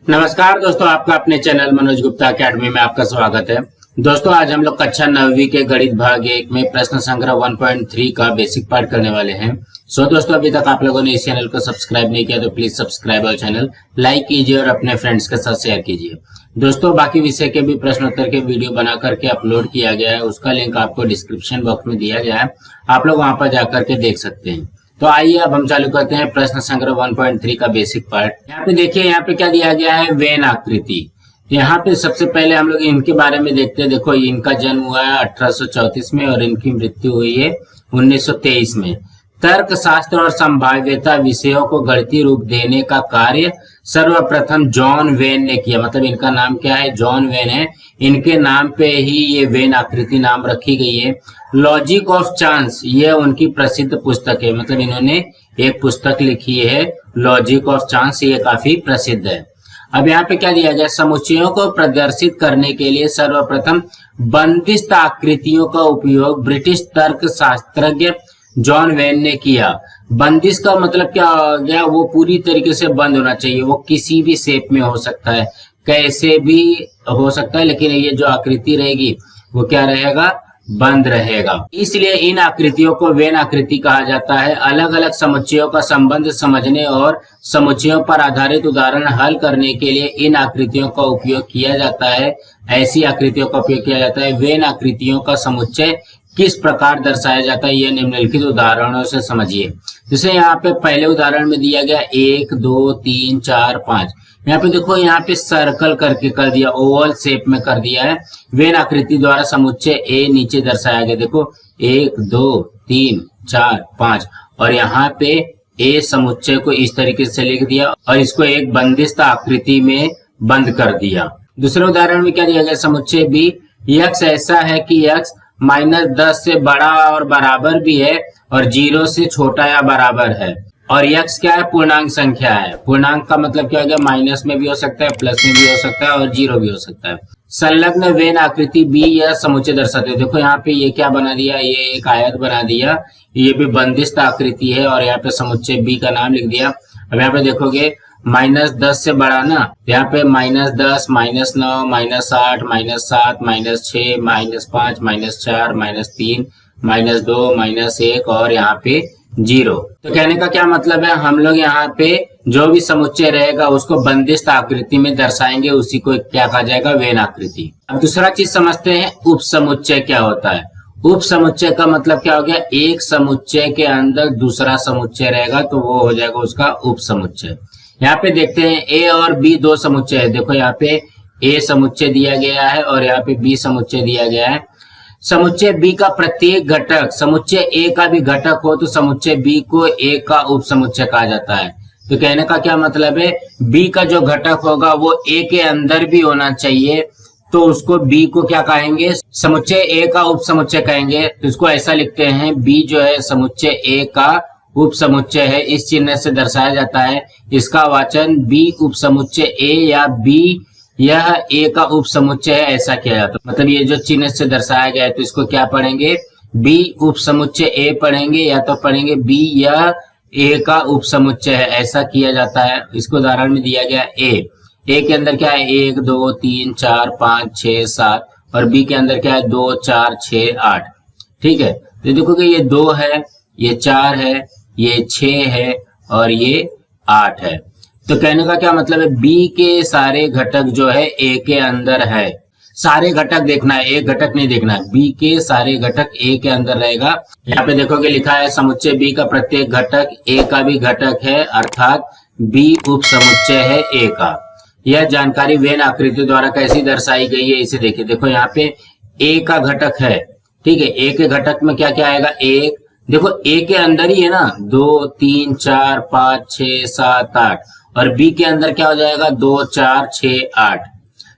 नमस्कार दोस्तों, आपका अपने चैनल मनोज गुप्ता अकेडमी में आपका स्वागत है। दोस्तों आज हम लोग कक्षा 9वीं के गणित भाग 1 में प्रश्न संग्रह 1.3 का बेसिक पार्ट करने वाले हैं। दोस्तों अभी तक आप लोगों ने इस चैनल को सब्सक्राइब नहीं किया तो प्लीज सब्सक्राइब और चैनल लाइक कीजिए और अपने फ्रेंड्स के साथ शेयर कीजिए। दोस्तों बाकी विषय के भी प्रश्नोत्तर के वीडियो बना करके अपलोड किया गया है, उसका लिंक आपको डिस्क्रिप्शन बॉक्स में दिया गया है, आप लोग वहां पर जाकर के देख सकते हैं। तो आइए अब हम चालू करते हैं प्रश्न संग्रह 1.3 का बेसिक पार्ट। यहाँ पे देखिए, यहाँ पे क्या दिया गया है, वेन आकृति। यहाँ पे सबसे पहले हम लोग इनके बारे में देखते हैं। देखो इनका जन्म हुआ है 1834 में और इनकी मृत्यु हुई है 1923 में। तर्क शास्त्र और संभाव्यता विषयों को गणितीय रूप देने का कार्य सर्वप्रथम जॉन वेन ने किया। मतलब इनका नाम क्या है, जॉन वेन है। इनके नाम पे ही ये वेन आकृति नाम रखी गई है। लॉजिक ऑफ चांस ये उनकी प्रसिद्ध पुस्तक है। मतलब इन्होंने एक पुस्तक लिखी है लॉजिक ऑफ चांस, ये काफी प्रसिद्ध है। अब यहाँ पे क्या दिया गया, समुच्चयों को प्रदर्शित करने के लिए सर्वप्रथम बंदिस्त आकृतियों का उपयोग ब्रिटिश तर्क शास्त्रज्ञ जॉन वेन ने किया। बंदिश का मतलब क्या हो गया, वो पूरी तरीके से बंद होना चाहिए। वो किसी भी शेप में हो सकता है, कैसे भी हो सकता है, लेकिन ये जो आकृति रहेगी वो क्या रहेगा, बंद रहेगा। इसलिए इन आकृतियों को वेन आकृति कहा जाता है। अलग अलग समुच्चयों का संबंध समझने और समुच्चयों पर आधारित उदाहरण हल करने के लिए इन आकृतियों का उपयोग किया जाता है। ऐसी आकृतियों का उपयोग किया जाता है। वेन आकृतियों का समुच्चय किस प्रकार दर्शाया जाता है, यह निम्नलिखित उदाहरणों से समझिए। जैसे यहाँ पे पहले उदाहरण में दिया गया 1 2 3 4 5। यहाँ पे देखो, यहाँ पे सर्कल करके कर दिया, ओवल शेप में कर दिया है। वेन आकृति द्वारा समुच्चय ए नीचे दर्शाया गया। देखो 1 2 3 4 5 और यहाँ पे ए समुच्चय को इस तरीके से लिख दिया और इसको एक बंदिस्त आकृति में बंद कर दिया। दूसरे उदाहरण में क्या दिया गया, समुच्चय बी यक्स ऐसा है कि यक्स -10 से बड़ा और बराबर भी है और 0 से छोटा या बराबर है। और यक्स क्या है, पूर्णांक संख्या है। पूर्णांक का मतलब क्या हो गया, माइनस में भी हो सकता है, प्लस में भी हो सकता है और 0 भी हो सकता है। संलग्न वेन आकृति बी यह समुच्चय दर्शाते हैं। देखो यहाँ पे ये क्या बना दिया, ये एक आयत बना दिया, ये भी बंदिस्त आकृति है और यहाँ पे समुच्चय बी का नाम लिख दिया। अब यहाँ पे देखोगे -10 से बड़ा ना, यहाँ पे -10 -9 -8 -7 -6 -5 -4 -3 -2 -1 और यहाँ पे 0। तो कहने का क्या मतलब है, हम लोग यहाँ पे जो भी समुच्चय रहेगा उसको बंदिस्त आकृति में दर्शाएंगे, उसी को क्या कहा जाएगा, वेन आकृति। अब दूसरा चीज समझते हैं, उप समुच्चय क्या होता है। उप समुच्चय का मतलब क्या हो गया, एक समुच्चय के अंदर दूसरा समुच्चय रहेगा तो वो हो जाएगा उसका उप समुच्चय। यहाँ पे देखते हैं ए और बी दो समुच्चय है। देखो यहाँ पे ए समुच्चय दिया गया है और यहाँ पे बी समुच्चय दिया गया है। समुच्चय बी का प्रत्येक घटक समुच्चय ए का भी घटक हो तो समुच्चय बी को ए का उप समुच्चय कहा जाता है। तो कहने का क्या मतलब है, बी का जो घटक होगा वो ए के अंदर भी होना चाहिए, तो उसको बी को क्या कहेंगे, समुच्चय ए का उप समुच्चय कहेंगे। तो इसको ऐसा लिखते हैं, बी जो है समुच्चय ए का उप समुच्चय है, इस चिन्ह से दर्शाया जाता है। इसका वाचन बी उप समुच्चय ए या बी यह ए का उप समुच्चय है, ऐसा किया जाता है। मतलब ये जो चिन्ह से दर्शाया गया है तो इसको क्या पढ़ेंगे, बी उप समुच्चय ए पढ़ेंगे या तो पढ़ेंगे बी यह ए का उप समुच्चय है, ऐसा किया जाता है। इसको उदाहरण में दिया गया ए के अंदर क्या है, 1 2 3 4 5 6 7 और बी के अंदर क्या है, 2 4 6 8। ठीक है, तो देखोगे ये 2 है, ये 4 है, ये 6 है और ये 8 है। तो कहने का क्या मतलब है, बी के सारे घटक जो है ए के अंदर है। सारे घटक देखना है, एक घटक नहीं देखना है, बी के सारे घटक ए के अंदर रहेगा। यहाँ पे देखोगे लिखा है समुच्चय बी का प्रत्येक घटक ए का भी घटक है, अर्थात बी उप समुच्चय है ए का। यह जानकारी वेन आकृति द्वारा कैसी दर्शाई गई है इसे देखिए। देखो यहाँ पे ए का घटक है, ठीक है, ए के घटक में क्या क्या आएगा, 1। देखो ए के अंदर ही है ना, 2 3 4 5 6 7 8 और बी के अंदर क्या हो जाएगा, 2 4 6 8।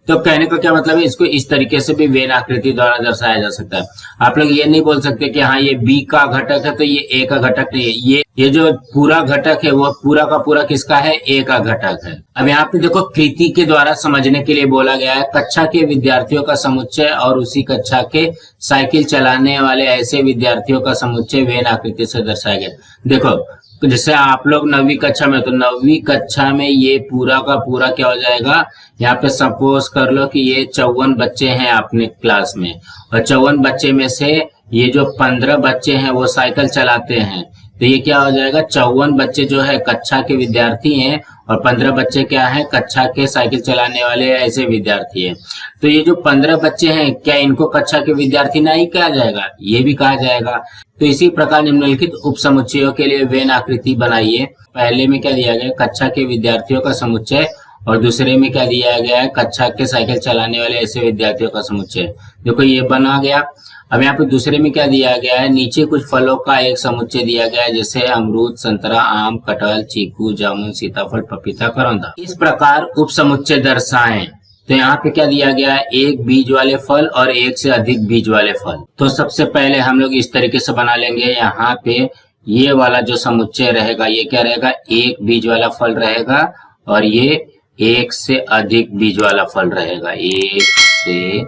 तो कहने का क्या मतलब है, इसको इस तरीके से भी वेन आकृति द्वारा दर्शाया जा सकता है। आप लोग ये नहीं बोल सकते कि हाँ ये बी का घटक है तो ये ए का घटक नहीं है। ये जो पूरा घटक है वो पूरा का पूरा किसका है, ए का घटक है। अब यहाँ पे देखो कृति के द्वारा समझने के लिए बोला गया है, कक्षा के विद्यार्थियों का समुच्चय और उसी कक्षा के साइकिल चलाने वाले ऐसे विद्यार्थियों का समुच्चय वेन आकृति से दर्शाया गया। देखो जैसे आप लोग 9वीं कक्षा में, तो 9वीं कक्षा में ये पूरा का पूरा क्या हो जाएगा, यहाँ पे सपोज कर लो कि ये 54 बच्चे हैं अपने क्लास में, और 54 बच्चे में से ये जो 15 बच्चे हैं वो साइकिल चलाते हैं, तो ये क्या हो जाएगा, 54 बच्चे जो है कक्षा के विद्यार्थी हैं और 15 बच्चे क्या है, कक्षा के साइकिल चलाने वाले ऐसे विद्यार्थी हैं। तो ये जो 15 बच्चे हैं, क्या इनको कक्षा के विद्यार्थी नहीं कहा जाएगा, ये भी कहा जाएगा। तो इसी प्रकार निम्नलिखित उपसमुच्चयों के लिए वेन आकृति बनाइए। पहले में क्या दिया गया, कक्षा के विद्यार्थियों का समुच्चय, और दूसरे में क्या दिया गया है, कक्षा के साइकिल चलाने वाले ऐसे विद्यार्थियों का समुच्चय। देखो ये बना गया। अब यहाँ पे दूसरे में क्या दिया गया है, नीचे कुछ फलों का एक समुच्चय दिया गया है, जैसे अमरूद, संतरा, आम, कटहल, चीकू, जामुन, सीताफल, पपीता, करौंदा। इस प्रकार उप समुच्चय दर्शाएं। तो यहाँ पे क्या दिया गया है, एक बीज वाले फल और एक से अधिक बीज वाले फल। तो सबसे पहले हम लोग इस तरीके से बना लेंगे। यहाँ पे ये वाला जो समुच्चय रहेगा, ये क्या रहेगा, एक बीज वाला फल रहेगा, और ये एक से अधिक बीज वाला फल रहेगा, एक से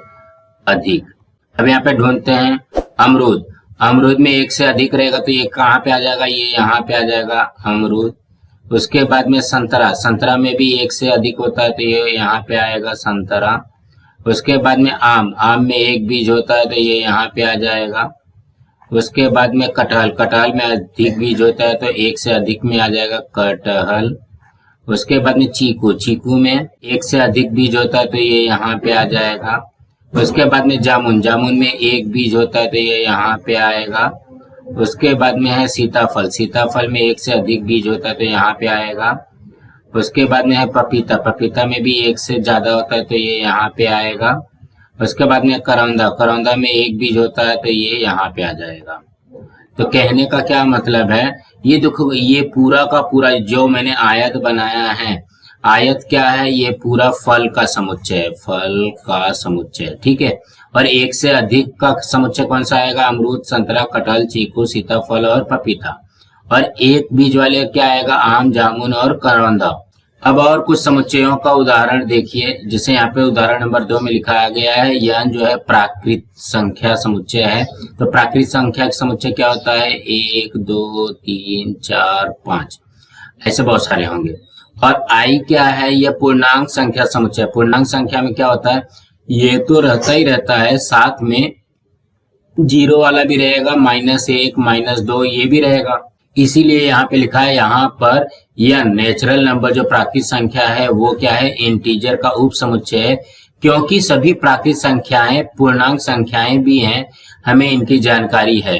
अधिक। अब यहाँ पे ढूंढते हैं अमरूद। अमरूद में एक से अधिक रहेगा, तो ये कहाँ पे आ जाएगा, ये यहाँ पे आ जाएगा अमरूद। उसके बाद में संतरा, संतरा में भी एक से अधिक होता है, तो ये यहाँ पे आएगा संतरा। उसके बाद में आम, आम में एक बीज होता है, तो ये यहाँ पे आ जाएगा। उसके बाद में कटहल, कटहल में अधिक बीज होता है, तो एक से अधिक में आ जाएगा कटहल। उसके बाद में चीकू, चीकू में एक से अधिक बीज होता है, तो ये यहाँ पे आ जाएगा। उसके बाद में जामुन, जामुन में एक बीज होता है, तो ये यहाँ पे आएगा। उसके बाद में है सीताफल, सीताफल में एक से अधिक बीज होता है, तो यहाँ पे आएगा। उसके बाद में है पपीता, पपीता में भी एक से ज्यादा होता है, तो ये यहाँ पे आएगा। उसके बाद में करौंदा, करौंदा में एक बीज होता है, तो ये यहाँ पे आ जाएगा। तो कहने का क्या मतलब है, ये देखो ये पूरा का पूरा जो मैंने आयत बनाया है, आयत क्या है, ये पूरा फल का समुच्चय है, फल का समुच्चय, ठीक है। और एक से अधिक का समुच्चय कौन सा आएगा, अमरूद, संतरा, कटहल, चीकू, सीताफल और पपीता। और एक बीज वाले क्या आएगा, आम, जामुन और करौंदा। अब और कुछ समुच्चयों का उदाहरण देखिए, जैसे यहाँ पे उदाहरण नंबर 2 में लिखाया गया है, यह जो है प्राकृत संख्या समुच्चय है। तो प्राकृत संख्या समुच्चय क्या होता है, 1 2 3 4 5, ऐसे बहुत सारे होंगे। और आई क्या है, यह पूर्णांक संख्या समुच्चय। पूर्णांक संख्या में क्या होता है, ये तो रहता ही रहता है, साथ में जीरो वाला भी रहेगा, -1 -2 ये भी रहेगा। इसीलिए यहाँ पे लिखा है, यहाँ पर यह नेचुरल नंबर जो प्राकृत संख्या है वो क्या है, इंटीजर का उप समुच्चय है। क्योंकि सभी प्राकृत संख्याएं पूर्णांक संख्याएं भी हैं, हमें इनकी जानकारी है।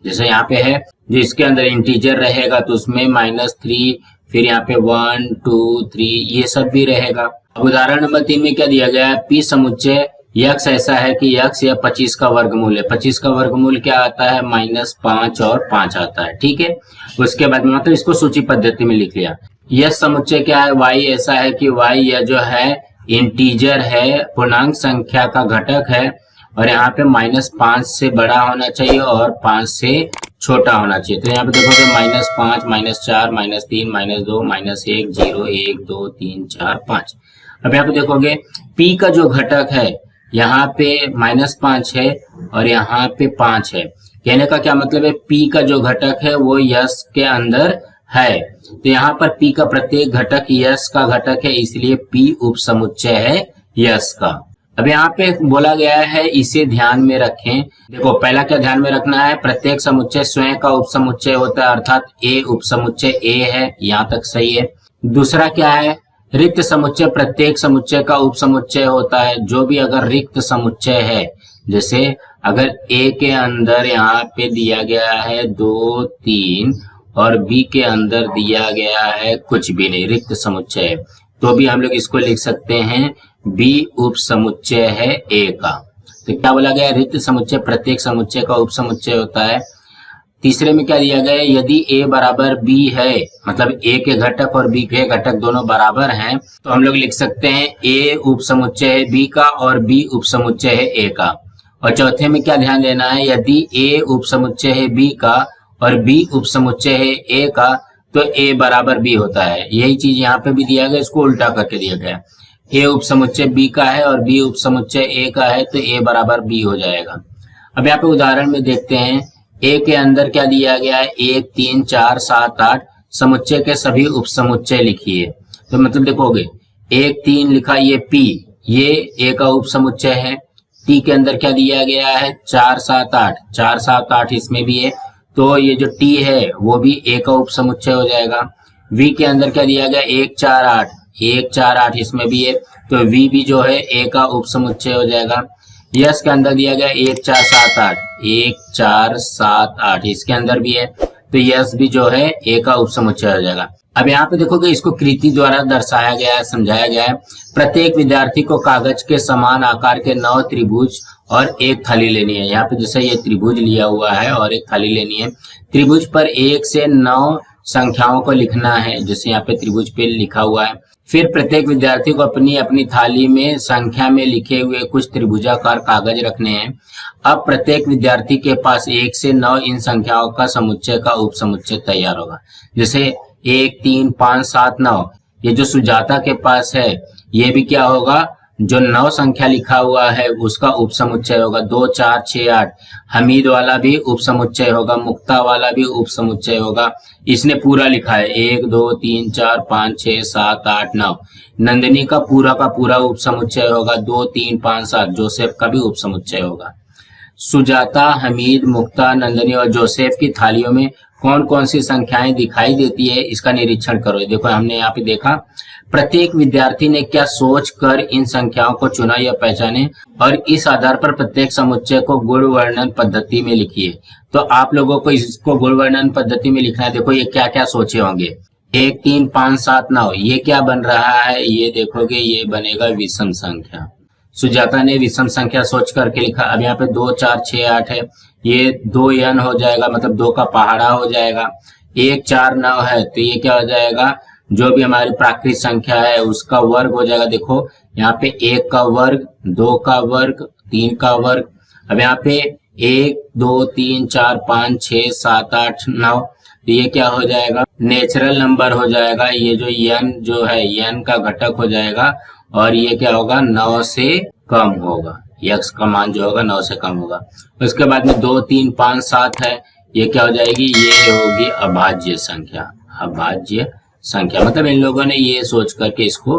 जैसे यहाँ पे है, जो इसके अंदर इंटीजर रहेगा तो उसमें -3, फिर यहाँ पे 1 2 3 ये सब भी रहेगा। अब उदाहरण नंबर 3 में क्या दिया गया है, पी समुच्चय यक्स ऐसा है कि यक्स या 25 का वर्गमूल है। 25 का वर्गमूल क्या आता है, -5 और 5 आता है, ठीक है। उसके बाद में मतलब इसको सूची पद्धति में लिख लिया। यह समुच्चय क्या है, वाई ऐसा है कि वाई यह जो है इंटीजर है, पूर्णांक संख्या का घटक है, और यहाँ पे -5 से बड़ा होना चाहिए और 5 से छोटा होना चाहिए। तो यहाँ पे देखोगे -5, -4, -3, -2, -1, 0, 1 2 3 4 5। अब यहाँ पे देखोगे P का जो घटक है, यहाँ पे -5 है और यहाँ पे 5 है। कहने का क्या मतलब है, P का जो घटक है वो यस के अंदर है। तो यहाँ पर P का प्रत्येक घटक यस का घटक है, इसलिए P उप समुच्चय है यस का। अब यहाँ पे बोला गया है, इसे ध्यान में रखें। देखो पहला क्या ध्यान में रखना है, प्रत्येक समुच्चय स्वयं का उप समुच्चय होता है, अर्थात A उप समुच्चय A है, यहाँ तक सही है। दूसरा क्या है, रिक्त समुच्चय प्रत्येक समुच्चय का उप समुच्चय होता है। जो भी अगर रिक्त समुच्चय है, जैसे अगर A के अंदर यहाँ पे दिया गया है 2 3 और B के अंदर दिया गया है कुछ भी नहीं, रिक्त समुच्चय है, तो भी हम लोग इसको लिख सकते हैं B उप समुच्चय है A का। तो क्या बोला गया, रिक्त समुच्चय प्रत्येक समुच्चय का उप समुच्चय होता है। तीसरे में क्या दिया गया है, यदि A बराबर B है, मतलब A के घटक और B के घटक दोनों बराबर हैं, तो हम लोग लिख सकते हैं A उप समुच्चय है B का और B उप समुच्चय है A का। और चौथे में क्या ध्यान देना है, यदि A उप समुच्चय है B का और बी उप समुच्चय है ए का, तो ए बराबर बी होता है। यही चीज यहाँ पे भी दिया गया, इसको उल्टा करके दिया गया। ए उप समुच्चय बी का है और बी उप समुच्चय ए का है, तो ए बराबर बी हो जाएगा। अब यहाँ पे उदाहरण में देखते हैं, ए के अंदर क्या दिया गया है, 1 3 4 7 8 समुच्चय के सभी उप समुच्चय लिखिए। तो मतलब देखोगे 1 3 लिखा, ये पी, ये ए का उप समुच्चय है। टी के अंदर क्या दिया गया है, 4 7 8, 4 7 8 इसमें भी है, तो ये जो टी है वो भी ए का उप समुच्चय हो जाएगा। वी के अंदर क्या दिया गया, 1 4 8, 1 4 8 इसमें भी है, तो वी भी जो है ए का उप समुच्चय हो जाएगा। यस के अंदर दिया गया 1 4 7 8, 1 4 7 8 इसके अंदर भी है, तो यस भी जो है ए का उप समुच्चय हो जाएगा। अब यहाँ पे देखोगे इसको कृति द्वारा दर्शाया गया है, समझाया गया है। प्रत्येक विद्यार्थी को कागज के समान आकार के 9 त्रिभुज और एक थाली लेनी है। यहाँ पे जैसे ये त्रिभुज लिया हुआ है और एक थाली लेनी है। त्रिभुज पर 1 से 9 संख्याओं को लिखना है, जैसे यहाँ पे त्रिभुज पे लिखा हुआ है। फिर प्रत्येक विद्यार्थी को अपनी अपनी थाली में संख्या में लिखे हुए कुछ त्रिभुजाकार कागज रखने हैं। अब प्रत्येक विद्यार्थी के पास 1 से 9 इन संख्याओं का समुच्चय का उप समुच्चय तैयार होगा। जैसे 1 3 5 7 9, ये जो सुजाता के पास है ये भी क्या होगा, जो 9 संख्या लिखा हुआ है उसका उप समुच्चय होगा। 2 4 6 8 हमीद वाला भी उप समुच्चय होगा, मुक्ता वाला भी उप समुच्चय होगा। इसने पूरा लिखा है 1 2 3 4 5 6 7 8 9। नंदिनी का पूरा उप समुच्चय होगा 2 3 5 7। जोसेफ का भी उप समुच्चय होगा। सुजाता, हमीद, मुक्ता, नंदिनी और जोसेफ की थालियों में कौन कौन सी संख्याएं दिखाई देती है, इसका निरीक्षण करो। देखो हमने यहाँ पे देखा प्रत्येक विद्यार्थी ने क्या सोच कर इन संख्याओं को चुना या पहचाने, और इस आधार पर प्रत्येक समुच्चय को गुण वर्णन पद्धति में लिखिए। तो आप लोगों को इसको गुण वर्णन पद्धति में लिखना है। देखो ये क्या क्या सोचे होंगे, 1 3 5 7 9, ये क्या बन रहा है, ये देखोगे ये बनेगा विषम संख्या। सुजाता ने विषम संख्या सोच करके लिखा। अब यहाँ पे 2 4 6 8 है, ये 2 n हो जाएगा, मतलब 2 का पहाड़ा हो जाएगा। 1 4 9 है, तो ये क्या हो जाएगा, जो भी हमारी प्राकृत संख्या है उसका वर्ग हो जाएगा। देखो यहाँ पे 1 का वर्ग, 2 का वर्ग, 3 का वर्ग। अब यहाँ पे 1 2 3 4 5 6 7 8 9, तो ये क्या हो जाएगा, नेचुरल नंबर हो जाएगा। ये जो n जो है n का घटक हो जाएगा, और ये क्या होगा, 9 से कम होगा। x का मान जो होगा 9 से कम होगा। उसके बाद में 2 3 5 7 है, ये क्या हो जाएगी, ये होगी अभाज्य संख्या। अभाज्य संख्या मतलब इन लोगों ने ये सोच करके इसको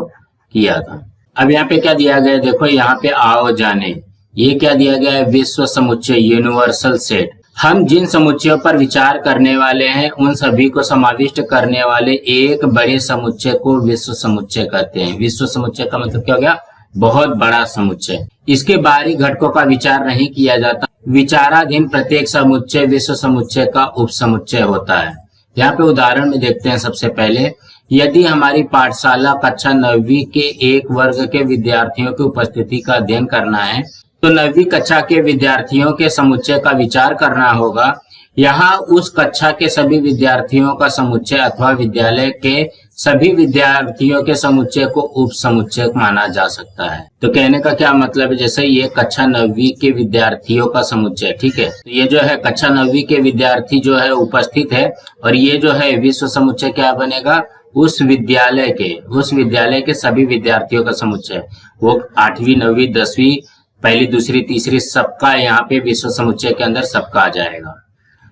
किया था। अब यहाँ पे क्या दिया गया, देखो यहाँ पे आओ जाने, ये क्या दिया गया है, विश्व समुच्चय, यूनिवर्सल सेट। हम जिन समुच्चयों पर विचार करने वाले हैं उन सभी को समाविष्ट करने वाले एक बड़े समुच्चय को विश्व समुच्चय कहते हैं। विश्व समुच्चय का मतलब क्या हो गया, बहुत बड़ा समुच्चय। इसके बाहरी घटकों का विचार नहीं किया जाता। विचाराधीन प्रत्येक समुच्चय विश्व समुच्चय का उप समुच्चय होता है। यहाँ पे उदाहरण में देखते हैं। सबसे पहले, यदि हमारी पाठशाला कक्षा 9वीं के एक वर्ग के विद्यार्थियों की उपस्थिति का अध्ययन करना है, तो 9वीं कक्षा के विद्यार्थियों के समुच्चय का विचार करना होगा। यहाँ उस कक्षा के सभी विद्यार्थियों का समुच्चय अथवा विद्यालय के सभी विद्यार्थियों के समुच्चय को उप समुच्चय माना जा सकता है। तो कहने का क्या मतलब है, जैसे ये कक्षा 9वीं के विद्यार्थियों का समुच्चय, ठीक है, तो ये जो है कक्षा 9वीं के विद्यार्थी जो है उपस्थित है, और ये जो है विश्व समुच्चय क्या बनेगा, उस विद्यालय के सभी विद्यार्थियों का समुच्चय। वो 8वीं 9वीं 10वीं पहली दूसरी तीसरी सबका यहाँ पे विश्व समुच्चय के अंदर सबका आ जाएगा।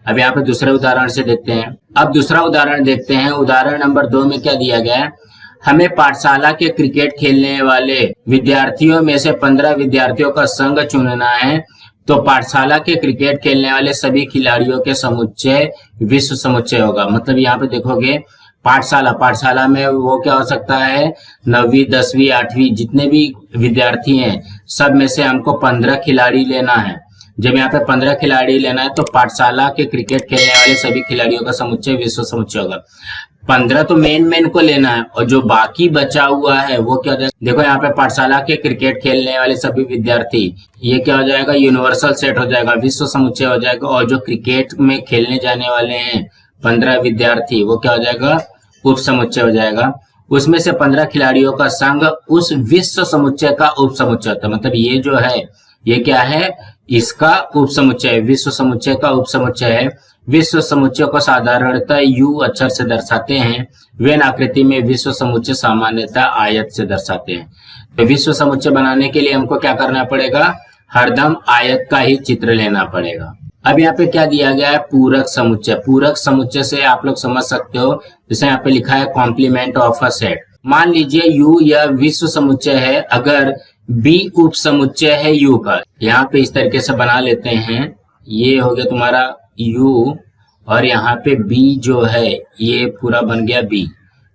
अब यहाँ पे दूसरे उदाहरण से देखते हैं। अब दूसरा उदाहरण देखते हैं। उदाहरण नंबर 2 में क्या दिया गया है, हमें पाठशाला के क्रिकेट खेलने वाले विद्यार्थियों में से 15 विद्यार्थियों का संघ चुनना है। तो पाठशाला के क्रिकेट खेलने वाले सभी खिलाड़ियों के समुच्चय विश्व समुच्चय होगा। मतलब यहाँ पे देखोगे पाठशाला में वो क्या हो सकता है, 9वीं 10वीं 8वीं जितने भी विद्यार्थी हैं सब में से हमको 15 खिलाड़ी लेना है। जब यहाँ पे 15 खिलाड़ी लेना है तो पाठशाला के क्रिकेट खेलने वाले सभी खिलाड़ियों का समुच्चय विश्व समुच्चय होगा। 15 तो मेन को लेना है, और जो बाकी बचा हुआ है वो क्या हो जाएगा, देखो यहाँ पे पाठशाला के क्रिकेट खेलने वाले सभी विद्यार्थी, ये क्या हो जाएगा, यूनिवर्सल सेट हो जाएगा, विश्व समुच्चय हो जाएगा। और जो क्रिकेट में खेलने जाने वाले हैं 15 विद्यार्थी, वो क्या हो जाएगा, उप समुच्चय हो जाएगा। उसमें से 15 खिलाड़ियों का संघ उस विश्व समुच्चय का उप समुच्चय होता है। मतलब ये जो है ये क्या है, इसका उप समुच्चय, विश्व समुच्चय का उप समुच्चय है। विश्व समुच्चय को साधारणतः यू अक्षर से दर्शाते हैं। वेन आकृति में विश्व समुच्चय सामान्यतः आयत से दर्शाते हैं। तो विश्व समुच्चय बनाने के लिए हमको क्या करना पड़ेगा, हरदम आयत का ही चित्र लेना पड़ेगा। अब यहाँ पे क्या दिया गया है, पूरक समुच्चय। पूरक समुच्चय से आप लोग समझ सकते हो, जैसे यहाँ पे लिखा है कॉम्प्लीमेंट ऑफ अ सेट। मान लीजिए यू यह विश्व समुच्चय है, अगर बी उप समुच्चय है यू का। यहाँ पे इस तरीके से बना लेते हैं, ये हो गया तुम्हारा यू और यहाँ पे बी जो है ये पूरा बन गया बी,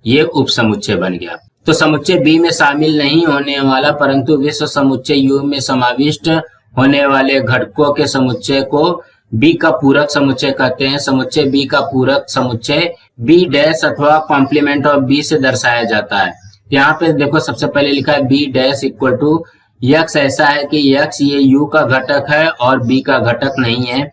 ये उप समुच्चय बन गया। तो समुच्चय बी में शामिल नहीं होने वाला परंतु विश्व समुच्चय यू में समाविष्ट होने वाले घटकों के समुच्चय को बी का पूरक समुच्चय कहते हैं। समुच्चय बी का पूरक समुच्चय बी डैश अथवा कॉम्प्लीमेंट ऑफ बी से दर्शाया जाता है। यहाँ पे देखो सबसे पहले लिखा है B dash equal to x. ऐसा है कि यक्स ये यू का घटक है और बी का घटक नहीं है,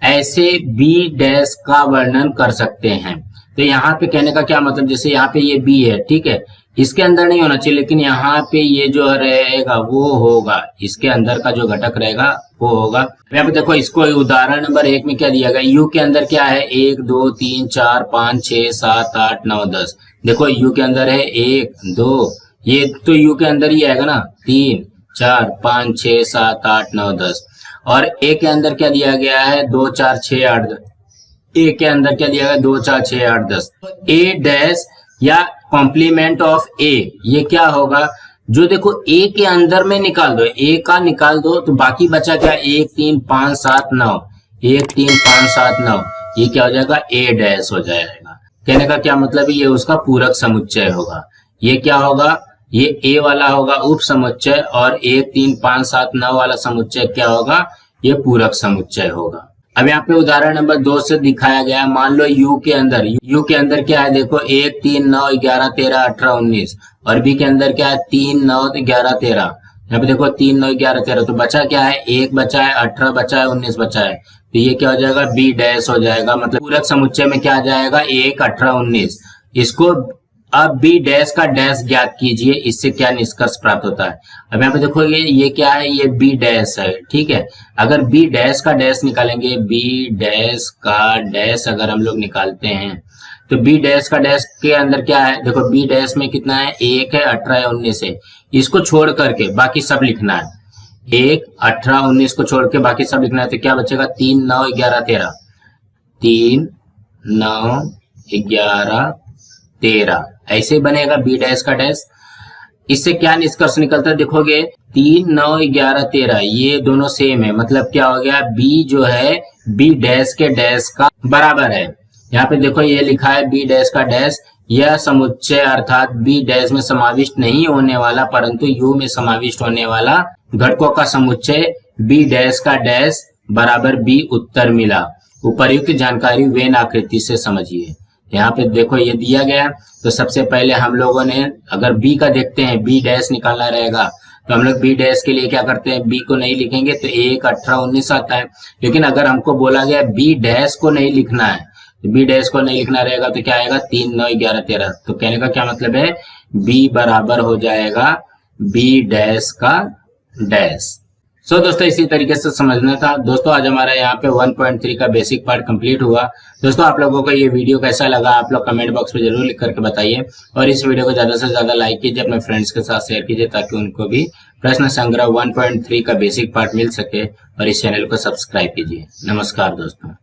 ऐसे बी डैश का वर्णन कर सकते हैं। तो यहाँ पे कहने का क्या मतलब, जैसे यहाँ पे ये बी है, ठीक है, इसके अंदर नहीं होना चाहिए, लेकिन यहाँ पे ये जो रहेगा वो होगा, इसके अंदर का जो घटक रहेगा वो होगा। यहाँ पे देखो इसको उदाहरण नंबर 1 में क्या दिया गया, यू के अंदर क्या है 1 2 3 4 5 6 7 8 9 10। देखो यू के अंदर है 1 2, ये तो यू के अंदर ही आएगा ना, 3 4 5 6 7 8 9 10। और ए के अंदर क्या दिया गया है 2 4 6 8 10। ए के अंदर क्या दिया गया 2 4 6 8 10। ए डैश या कॉम्प्लीमेंट ऑफ ए, ये क्या होगा, जो देखो ए के अंदर में निकाल दो, ए का निकाल दो तो बाकी बचा क्या 1 3 5 7 9, 1 3 5 7 9, ये क्या हो जाएगा ए डैश हो जाएगा। कहने का क्या मतलब है, ये उसका पूरक समुच्चय होगा। ये क्या होगा, ये ए वाला होगा उप समुच्चय और 1 3 5 7 9 वाला समुच्चय क्या होगा, ये पूरक समुच्चय होगा। अब यहाँ पे उदाहरण नंबर 2 से दिखाया गया है, मान लो यू के अंदर क्या है, देखो 1 3 9 11 13 18 19 और बी के अंदर क्या है 3 9 11 13। यहाँ पे देखो 3 9 11 13, तो बचा क्या है 1 बचा है, 18 बचा है, 19 बचा है, तो ये क्या हो जाएगा बी डैश हो जाएगा। मतलब पूरक समुच्चय में क्या आ जाएगा 1 18 19। इसको अब बी डैश का डैश ज्ञात कीजिए, इससे क्या निष्कर्ष प्राप्त होता है। अब यहाँ पे देखो ये क्या है, ये बी डैश है, ठीक है। अगर बी डैश का डैश निकालेंगे, बी डैश का डैश अगर हम लोग निकालते हैं तो बी डैश का डैश के अंदर क्या है, देखो बी डैश में कितना है 1 है, 18 है, 19 है, इसको छोड़ करके बाकी सब लिखना है। 1 18 19 को छोड़ के बाकी सब लिखना है, तो क्या बचेगा 3 9 11 13, 3 9 11 13, ऐसे बनेगा बी डैश का डैश। इससे क्या निष्कर्ष निकलता है, देखोगे 3 9 11 13 ये दोनों सेम है, मतलब क्या हो गया बी जो है बी डैश के डैश का बराबर है। यहाँ पे देखो ये लिखा है बी डैश का डैश, यह समुच्चय अर्थात बी डैश में समाविष्ट नहीं होने वाला परंतु यू में समाविष्ट होने वाला घटकों का समुच्चय बी डैश का डैश बराबर बी उत्तर मिला। उपर्युक्त जानकारी वेन आकृति से समझिए। यहाँ पे देखो ये दिया गया, तो सबसे पहले हम लोगों ने अगर बी का देखते हैं, बी डैश निकालना रहेगा, तो हम लोग बी डैश के लिए क्या करते हैं, बी को नहीं लिखेंगे तो 1 18 19 आता है। लेकिन अगर हमको बोला गया बी डैश को नहीं लिखना है, तो बी डैश को नहीं लिखना रहेगा तो क्या आएगा 3 9 11 13। तो कहने का क्या मतलब है, बी बराबर हो जाएगा बी डैश का डैश। सो दोस्तों इसी तरीके से समझना था। दोस्तों आज हमारा यहाँ पे 1.3 का बेसिक पार्ट कंप्लीट हुआ। दोस्तों आप लोगों को ये वीडियो कैसा लगा आप लोग कमेंट बॉक्स में जरूर लिख करके बताइए और इस वीडियो को ज्यादा से ज्यादा लाइक कीजिए, अपने फ्रेंड्स के साथ शेयर कीजिए ताकि उनको भी प्रश्न संग्रह 1.3 का बेसिक पार्ट मिल सके और इस चैनल को सब्सक्राइब कीजिए। नमस्कार दोस्तों।